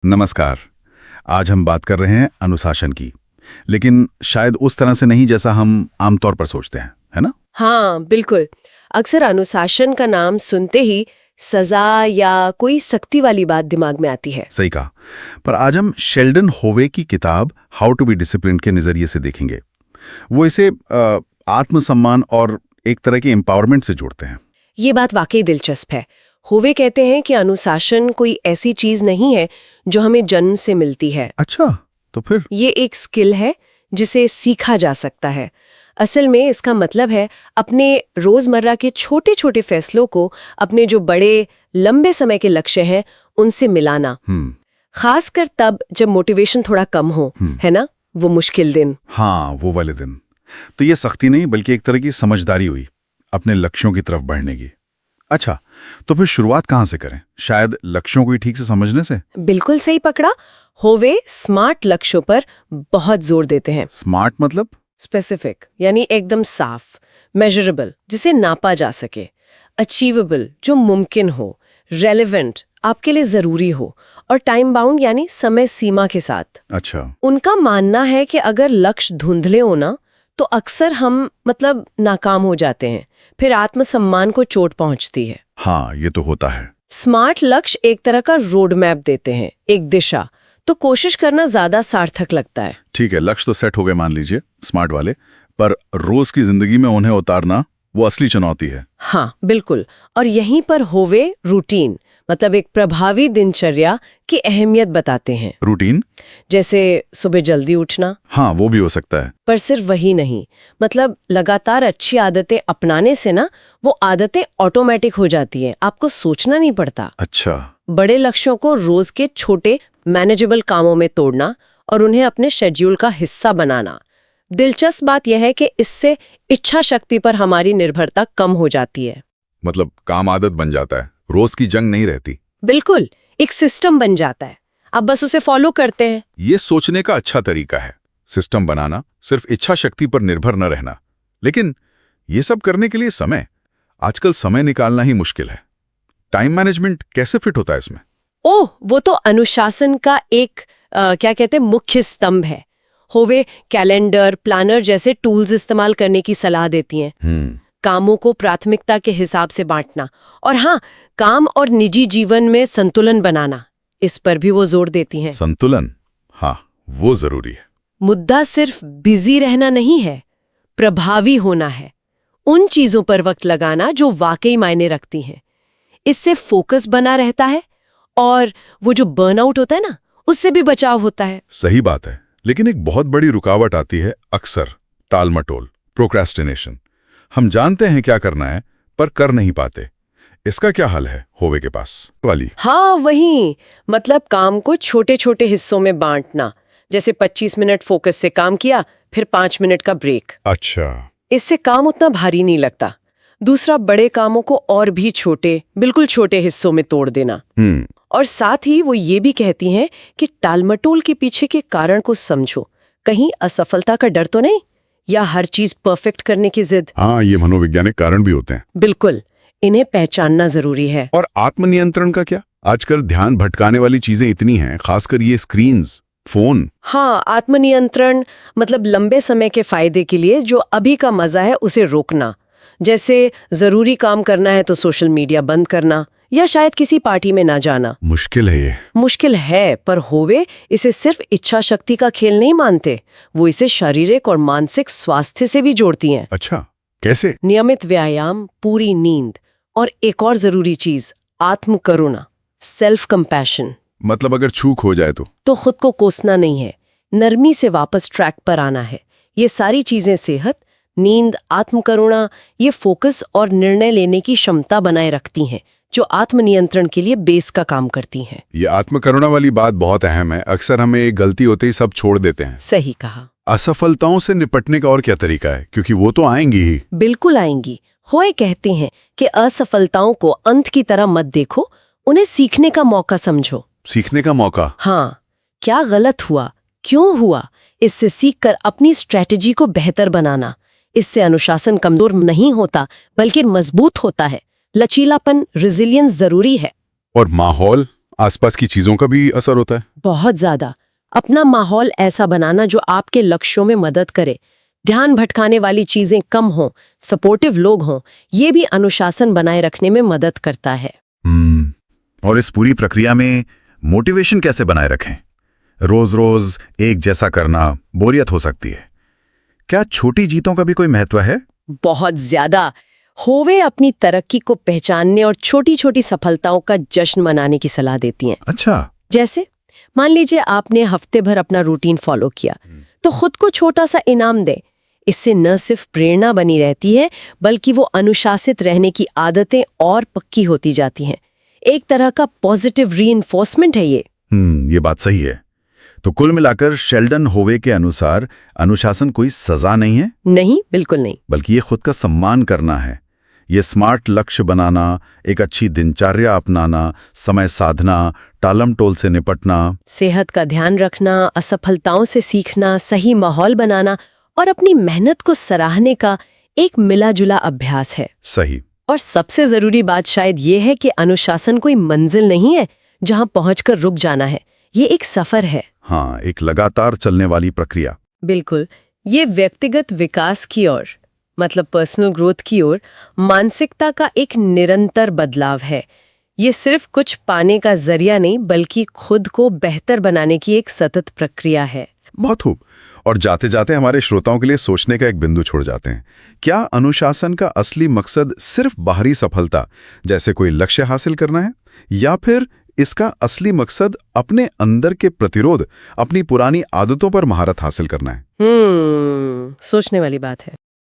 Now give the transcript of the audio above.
नमस्कार। आज हम बात कर रहे हैं अनुशासन की, लेकिन शायद उस तरह से नहीं जैसा हम आमतौर पर सोचते हैं, है ना? हाँ, बिल्कुल। अक्सर अनुशासन का नाम सुनते ही सजा या कोई सख्ती वाली बात दिमाग में आती है। सही कहा। पर आज हम शेल्डन होवे की किताब हाउ टू बी डिसिप्लिन के नजरिए से देखेंगे। वो इसे आत्मसम्मान और एक तरह की एम्पावरमेंट से जोड़ते हैं। ये बात वाकई दिलचस्प है। होवे कहते हैं कि अनुशासन कोई ऐसी चीज नहीं है जो हमें जन्म से मिलती है। अच्छा, तो फिर ये एक स्किल है जिसे सीखा जा सकता है। असल में इसका मतलब है अपने रोजमर्रा के छोटे छोटे फैसलों को अपने जो बड़े लंबे समय के लक्ष्य हैं उनसे मिलाना। खासकर तब जब मोटिवेशन थोड़ा कम हो, है ना, वो मुश्किल दिन। हाँ, वो वाले दिन। तो ये सख्ती नहीं बल्कि एक तरह की समझदारी हुई अपने लक्ष्यों की तरफ बढ़ने की। अच्छा, तो फिर शुरुआत कहाँ से करें? शायद लक्ष्यों को ही ठीक से समझने से। बिल्कुल सही पकड़ा। होवे स्मार्ट लक्ष्यों पर बहुत जोर देते हैं। स्मार्ट मतलब? स्पेसिफिक यानी एकदम साफ, मेजरेबल जिसे नापा जा सके, अचीवेबल जो मुमकिन हो, रेलेवेंट आपके लिए जरूरी हो, और टाइम बाउंड यानी समय सीमा के साथ। अच्छा। उनका मानना है कि अगर लक्ष्य धुंधले हो ना तो अक्सर हम नाकाम हो जाते हैं, फिर आत्मसम्मान को चोट पहुंचती है। हाँ, ये तो होता है। स्मार्ट लक्ष्य एक तरह का रोड मैप देते हैं, एक दिशा, तो कोशिश करना ज्यादा सार्थक लगता है। ठीक है, लक्ष्य तो सेट हो गए मान लीजिए, स्मार्ट वाले, पर रोज की जिंदगी में उन्हें उतारना वो असली चुनौती है। हाँ, बिल्कुल। और यहीं पर होवे रूटीन एक प्रभावी दिनचर्या की अहमियत बताते हैं। रूटीन जैसे सुबह जल्दी उठना। हाँ, वो भी हो सकता है। पर सिर्फ वही नहीं, लगातार अच्छी आदतें अपनाने से ना वो आदतें ऑटोमेटिक हो जाती हैं, आपको सोचना नहीं पड़ता। अच्छा। बड़े लक्ष्यों को रोज के छोटे मैनेजेबल कामों में तोड़ना और उन्हें अपने शेड्यूल का हिस्सा बनाना। दिलचस्प बात यह है कि इससे इच्छा शक्ति पर हमारी निर्भरता कम हो जाती है। मतलब काम आदत बन जाता है, रोज की जंग नहीं रहती। बिल्कुल, एक सिस्टम बन जाता है, आप बस उसे फॉलो करते हैं। ये सोचने का अच्छा तरीका है, सिस्टम बनाना, सिर्फ इच्छा शक्ति पर निर्भर न रहना। लेकिन ये सब करने के लिए आजकल समय निकालना ही मुश्किल है। टाइम मैनेजमेंट कैसे फिट होता है इसमें? ओह, वो तो अनुशासन का एक मुख्य स्तंभ है। होवे कैलेंडर, प्लानर जैसे टूल्स इस्तेमाल करने की सलाह देती हैं। कामों को प्राथमिकता के हिसाब से बांटना, और हाँ, काम और निजी जीवन में संतुलन बनाना, इस पर भी वो जोर देती हैं। संतुलन, हाँ, वो जरूरी है। मुद्दा सिर्फ बिजी रहना नहीं है, प्रभावी होना है। उन चीजों पर वक्त लगाना जो वाकई मायने रखती हैं। इससे फोकस बना रहता है और वो जो बर्नआउट होता है ना, उससे भी बचाव होता है। सही बात है, लेकिन एक बहुत बड़ी रुकावट आती है अक्सर, टालमटोल, प्रोक्रेस्टिनेशन। हम जानते हैं क्या करना है पर कर नहीं पाते। इसका क्या हल है होवे के पास वाली? हाँ, वही, काम को छोटे छोटे हिस्सों में बांटना। जैसे 25 मिनट फोकस से काम किया, फिर 5 मिनट का ब्रेक। अच्छा। इससे काम उतना भारी नहीं लगता। दूसरा, बड़े कामों को और भी बिल्कुल छोटे हिस्सों में तोड़ देना। और साथ ही वो ये भी कहती हैं कि टालमटोल के पीछे के कारण को समझो। कहीं असफलता का डर तो नहीं, या हर चीज परफेक्ट करने की जिद। हाँ, ये मनोवैज्ञानिक कारण भी होते हैं। बिल्कुल, इन्हें पहचानना जरूरी है। और आत्मनियंत्रण का क्या? आजकल ध्यान भटकाने वाली चीजें इतनी हैं, खासकर ये स्क्रीन्स, फोन। हाँ, आत्मनियंत्रण लंबे समय के फायदे के लिए जो अभी का मजा है उसे रोकना। जैसे जरूरी काम करना है तो सोशल मीडिया बंद करना, या शायद किसी पार्टी में ना जाना। मुश्किल है ये। मुश्किल है, पर होवे इसे सिर्फ इच्छा शक्ति का खेल नहीं मानते, वो इसे शारीरिक और मानसिक स्वास्थ्य से भी जोड़ती हैं। अच्छा, कैसे? नियमित व्यायाम, पूरी नींद, और एक और जरूरी चीज, आत्म करुणा, सेल्फ कंपैशन। अगर चूक हो जाए तो खुद को कोसना नहीं है, नरमी से वापस ट्रैक पर आना है। ये सारी चीजें सेहत, नींद, आत्म करुणा, ये फोकस और निर्णय लेने की क्षमता बनाए रखती हैं, जो आत्मनियंत्रण के लिए बेस का काम करती हैं। ये आत्मकरुणा वाली बात बहुत अहम है। अक्सर हमें एक गलती होते ही सब छोड़ देते हैं। सही कहा। असफलताओं से निपटने का और क्या तरीका है, क्योंकि वो तो आएंगी ही। बिल्कुल आएंगी। होए कहते हैं कि असफलताओं को अंत की तरह मत देखो, उन्हें सीखने का मौका समझो। सीखने का मौका? हाँ, क्या गलत हुआ, क्यों हुआ, इससे सीखकर अपनी स्ट्रेटेजी को बेहतर बनाना। इससे अनुशासन कमजोर नहीं होता बल्कि मजबूत होता है। लचीलापन, रेजिलियंस जरूरी है। और माहौल, आसपास की चीजों का भी असर होता है? बहुत ज्यादा। अपना माहौल ऐसा बनाना जो आपके लक्ष्यों में मदद करे, ध्यान भटकाने वाली चीजें कम हों, सपोर्टिव लोग हों, ये भी अनुशासन बनाए रखने में मदद करता है। और इस पूरी प्रक्रिया में मोटिवेशन कैसे बनाए रखें? रोज रोज एक जैसा करना बोरियत हो सकती है। क्या छोटी जीतों का भी कोई महत्व है? बहुत ज्यादा। होवे अपनी तरक्की को पहचानने और छोटी छोटी सफलताओं का जश्न मनाने की सलाह देती हैं। अच्छा। जैसे मान लीजिए आपने हफ्ते भर अपना रूटीन फॉलो किया, तो खुद को छोटा सा इनाम दे। इससे न सिर्फ प्रेरणा बनी रहती है, बल्कि वो अनुशासित रहने की आदतें और पक्की होती जाती हैं। एक तरह का पॉजिटिव रीइंफोर्समेंट है ये। ये बात सही है। तो कुल मिलाकर शेल्डन होवे के अनुसार अनुशासन कोई सजा नहीं है, नहीं, बिल्कुल नहीं। बल्कि ये खुद का सम्मान करना है। ये स्मार्ट लक्ष्य बनाना, एक अच्छी दिनचर्या अपनाना, समय साधना, टालम टोल से निपटना, सेहत का ध्यान रखना, असफलताओं से सीखना, सही माहौल बनाना और अपनी मेहनत को सराहने का एक मिला जुला अभ्यास है। सही। और सबसे जरूरी बात शायद ये है कि अनुशासन कोई मंजिल नहीं है जहां पहुंचकर रुक जाना है। ये एक सफर है। हाँ, एक लगातार चलने वाली प्रक्रिया। बिल्कुल। ये व्यक्तिगत विकास की ओर, मतलब पर्सनल ग्रोथ की ओर, मानसिकता का एक निरंतर बदलाव है। ये सिर्फ कुछ पाने का जरिया नहीं, बल्कि खुद को बेहतर बनाने की एक सतत प्रक्रिया है। बहुत खूब। और जाते जाते हमारे श्रोताओं के लिए सोचने का एक बिंदु छोड़ जाते हैं। क्या अनुशासन का असली मकसद सिर्फ बाहरी सफलता, जैसे कोई लक्ष्य हासिल करना है, या फिर इसका असली मकसद अपने अंदर के प्रतिरोध, अपनी पुरानी आदतों पर महारत हासिल करना है? सोचने वाली बात है।